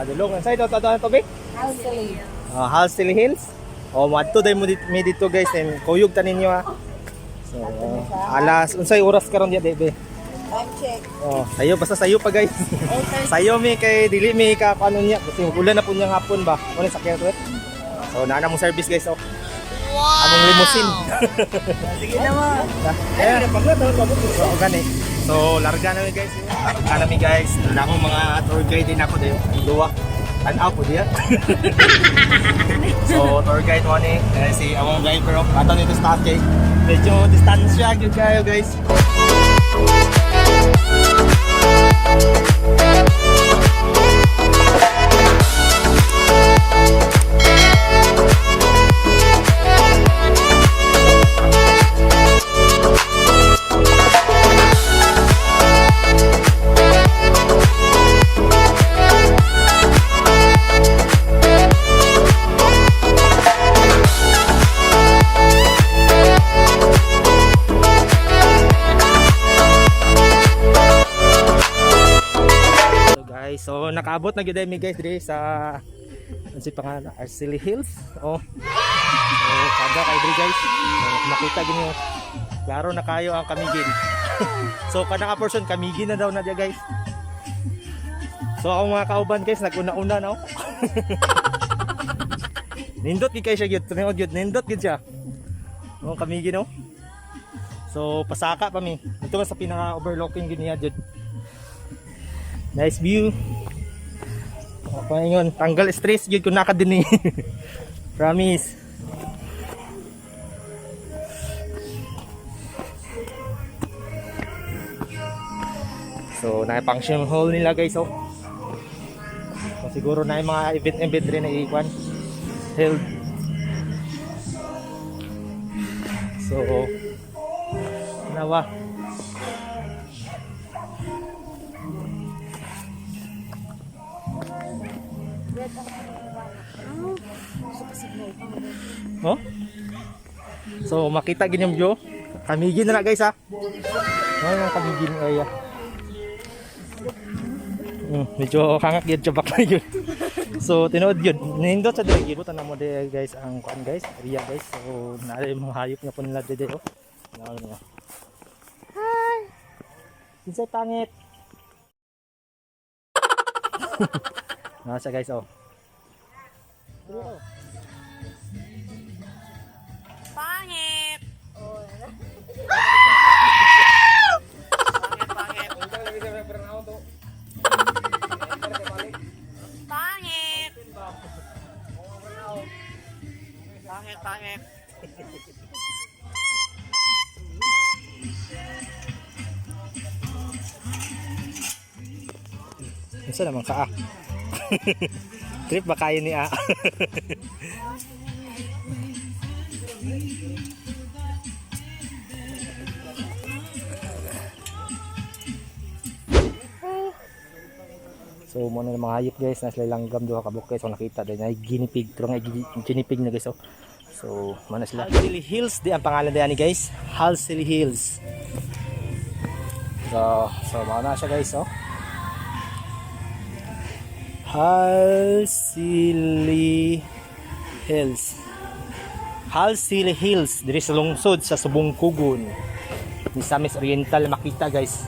Padulong. Sa ito ang tubig? Halsey. Halsey Hills. Madto day mo mi dito guys, kuyog tanin niyo ha. So, alas unsay oras karon diya bebe? Time check. Sayo basta sayo pa guys. Sayo mi kay dili mi ka paano niya kasi ulan na po niya hapon ba. Wala sa kaya so naa mo service guys. Wow. Among limousine. Sige naman. So gani. So larga na mi guys. Larga na mi guys. Nako mga tour guide din ako din. Duwa. Tan-aw po diya. So tour guide mo ni si among driver ato nito sa cake. Medyo distansya gyud kayo guys. So nakaabot na gyud mi guys dire sa si pangalan Halsey Hills. Kada kay dire guys. Makita gyud niyo. Klaro na kayo ang kamigin. So kada ka person kamigin na daw na dia guys. So ang mga kauban guys naguna-una na Nindot gyud kay siya gyud, tunog gyud nindot gyud siya. Kamigin no. So pasaka pa mi. Ito sa pinaka overlooking gyud niya gyud. Nice view. Paingon, tanggal stress gyud kun naka dinhi. Promise. So, na function hall nila guys. So siguro na yung mga event rin na ikwan held. So, nawa. So makita gini mo kamigin na guys ha. Yung kamigin aya. Medyo kangak gyud sa bakla yun. So tinuod yun. Nindot sa dire gyud na mo de guys ang kuan guys, area guys. So naay mga hayop na po nila dede Hi. Kinsay pangit. Nasa guys Pangit. Pangit. Pangit. Isa naman ka Trip ba kayo ni So mo na mga hayop guys na sila langgam duha ka bukay so nakita din ay ginipig pero nga ginipig na guys so mana sila Halsey Hills di ang pangalan diyan ni guys Halsey Hills. So mana siya guys Halsey Hills. Halsey Hills diri sa lungsod sa Subong Kugon. Misamis Oriental makita guys.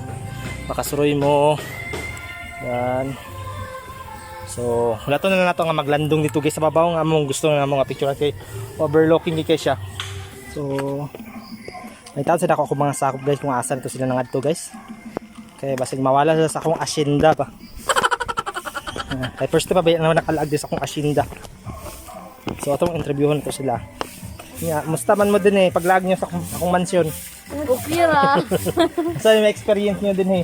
Makasuroy mo. Yan. So, wala to na nato nga maglandong dito guys sa babaw nga among gusto nga mga picture kay overlooking kay siya. So, may tawag sila ako mga sakop guys kung asan to sila nangadto guys. Kaya basig mawala sila sa akong asyenda pa. Kaya first pa ba na nakalag sa akong asyenda. So, atong interviewon ko sila. Musta man mo din paglag nyo sa akong mansyon. Okay ra. So, yung experience nyo din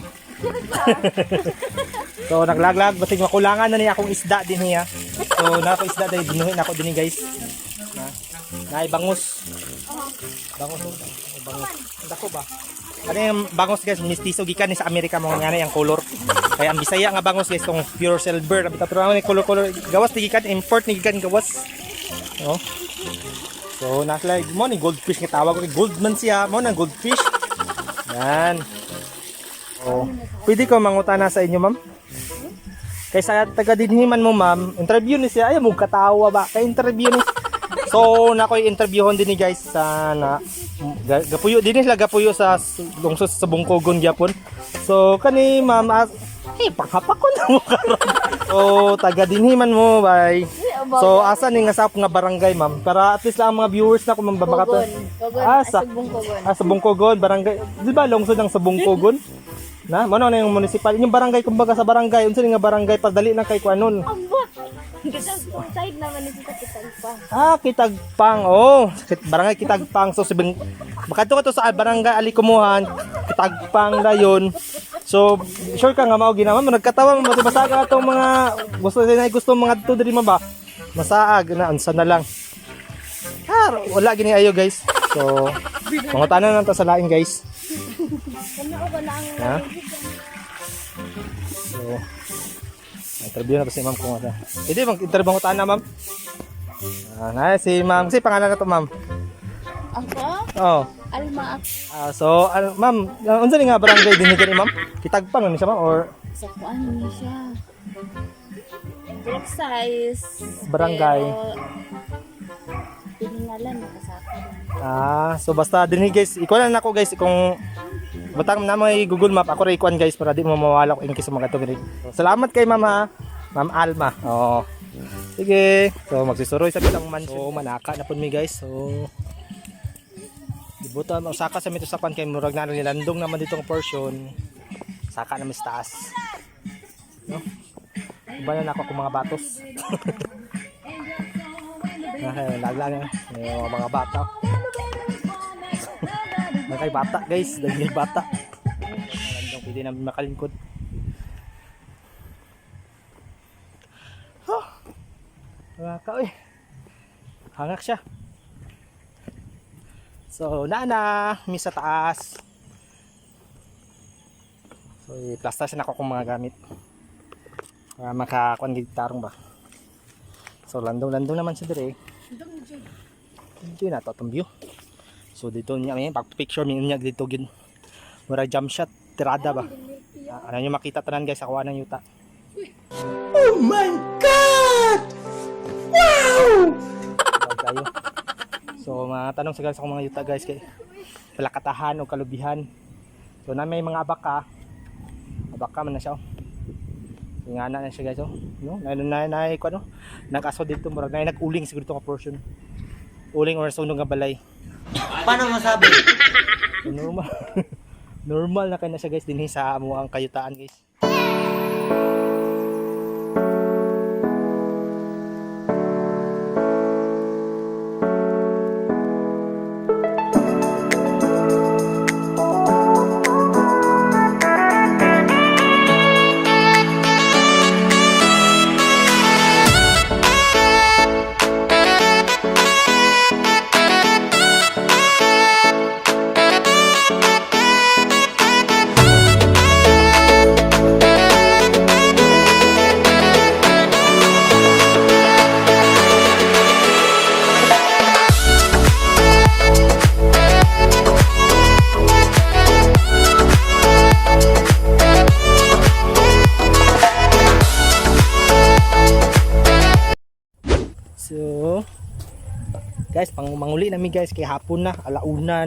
So naglaglag basig makulangan na niya akong isda din niya. So na ako isda dahil binuhin ako din guys. Na bangus. Bangus. Dako ba? Ano yung bangus guys, mistiso gikan ni sa Amerika mo nga yung color. Kaya ang Bisaya nga bangus guys tong pure silver. Pero ang color gawas ni gikan import ni gikan gawas. No? So nasa mo ni goldfish nga tawag ko goldman siya mo nang goldfish. Yan. Oh, pwede ko mangutana sa inyo, ma'am? Kaysa taga dinhiman mo ma'am, interview ni siya, ay mo katawa ba? Kay interview ni. So nakoy interviewon din ni guys sa na gapuyo din sila gapuyo sa lungsod sa Bungkogon gyapon. So kani ma'am panghapak ko na mo karon. So taga dinhiman mo bye. So asa ni nga sap nga barangay ma'am para at least lang ang mga viewers na kung mababaka sa Bungkogon barangay. Di ba lungsod ng sa Bungkogon? Na mo na yung municipal yung barangay kumbaga sa barangay unsa ni nga barangay padali na kay kuanon. Side naman ni Kitagpang. Kitagpang. Oh, barangay Kitagpang. So makato ka to sa barangay Alikumuhan, Kitagpang na yun. So sure ka nga mao ginawa mo nagkatawa mo masaga atong mga gusto mga dito diri ba? Masaag na unsa na lang. Wala gini ayo guys. So mga tanan nang ta sa lain guys. Ha? So interview na ba si ma'am kung ano? Hindi, mag-interview ko tayo na ma'am. Si ma'am. Si pangalan na to ma'am? Ako? Oo. Alma. So, ma'am, unsa ni nga barangay din ni ma'am? Kitagpang ni siya ma'am or? Sa kuan ni siya. Block size. Barangay. Piningalan nakasaka. So basta din guys, ikaw na nako guys kung batang na may Google Map ako ray kuan guys para di mo mawala ko in case mga tugig. So, salamat kay mama, Ma'am Alma. Oh. Sige. So magsisuroy sa bitang mansion. So manaka na pud mi guys. So dibuta mo saka sa mito sa kuan kay murag na nilandong naman ditong portion. Saka na mis taas. No? Iba na ako kung mga batos. Laglang yung mga bata. Kay bata guys, dahil bata. Malandong pwede namin makalingkod. Hangak siya. So, mi sa taas. So, i-plaster siya na ako kung mga gamit. Para makakuan gitarong ba. So, landong-landong naman siya dire. Hindi na to itong view. So dito niya may pag-picture niya dito gid. Mura jump shot tirada ba. Ano niyo makita tanan guys ako ng yuta. Oh my god. Wow! Kayo. So matanong sa guys ako mga yuta guys kay palakatahan o kalubihan. So na may mga abaka. Abaka man na siya. Ingana na siya guys oh. No, nay ko ano. Nag-aso dito murag nay nag-uling siguro to ka portion. Uling or sunog nga balay. Paano masabi? Normal. Normal na kayo na siya guys din sa amo ang kayutaan guys. So guys, pang manguli namin guys kay hapon na, alauna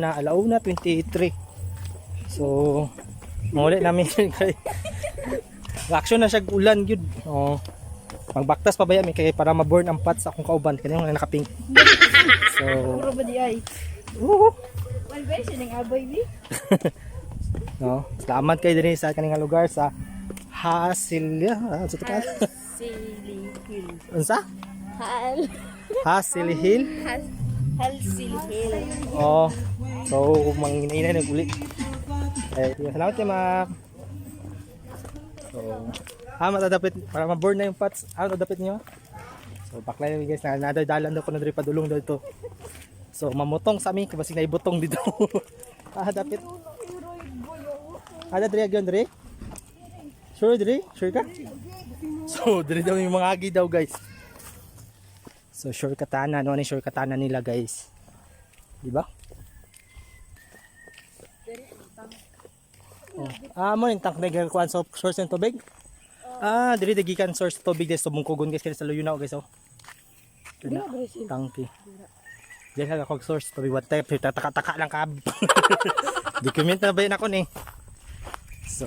23. So manguli namin kay action na siya ulan gyud. Oh. Magbaktas pa ba yan kay para ma-burn ang pots akong kauban kanang naka-pink. So Puro ba di ay? Well, beso ning aboy bi. No, salamat kay dinhi sa kaning lugar sa Hasil. Sa tukal. Silihil. Unsa? Hasil Hill. Silihil. Oh. So manginay na uli. Salamat kay ma'am. So, matadapit para ma-burn na yung pots. Dapit niyo. So, baklay guys na nadadalan daw ko na diri padulong daw ito. So, mamutong sa amin kasi naibutong dito. Dapit. Ada diri agyon diri? Sure diri? Sure ka? So, diri daw yung mga agi daw guys. So, sure katana, ano ni sure katana nila guys. Di ba? Mo yung tank na kuan so source ng tubig. Diri dagikan source tubig guys subong kugon guys kaya sa luyo na guys oh. Di ba Brazil? Tangki. Diyan ka source tubig what type taka-taka lang ka. Document na ba yun ako ni. So,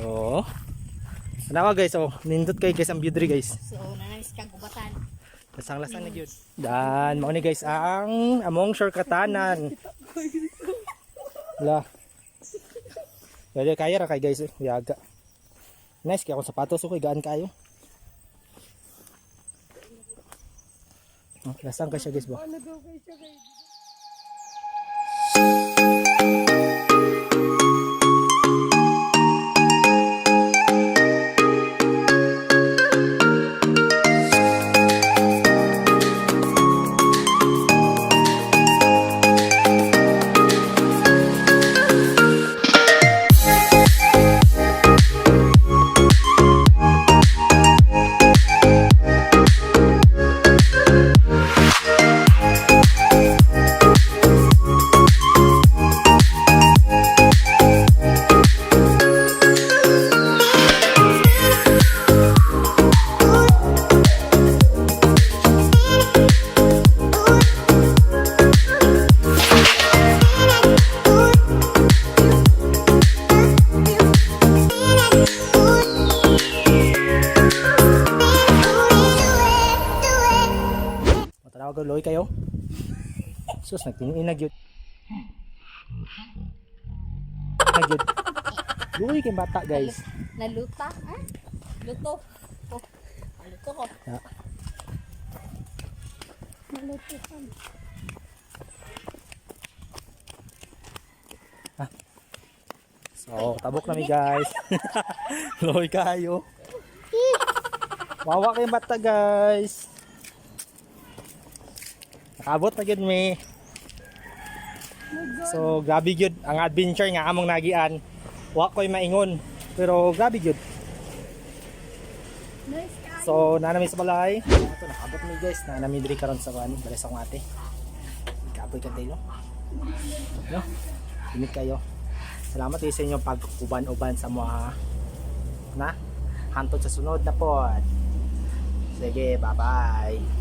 ano ako guys oh, nindot kay guys ang beauty guys. So, nananis kang kubatan. Lasang-lasang na gyud. Dan mao ni guys ang among shortcutanan. La. Dali kaya ra kay guys eh, yaga. Nice kaya akong sapatos ko gaan kayo. Oh, lasang ka siya guys ba? Matanaw loy kayo. Sus nagtingin na gyud. Nagyud. Luoy kay bata guys. Naluta? Ha? Luto. Oh, naluto ko. Ya. Naluto ko. So, tabok na mi guys. Loy kayo. Wawa kay mata guys. Nakabot na gyud mi. So, grabe gyud ang adventure nga among nagian. Wa ko'y maingon, pero grabe gyud. Nice guy. So, nanami sa balay. Ito nakabot mi guys, nanami diri karon sa kan, bali sa akong ate. Kapoy ka tayo. No? Init kayo. Salamat sa inyong pag-uban-uban sa mga na hantod sa sunod na pod. Sige, bye-bye.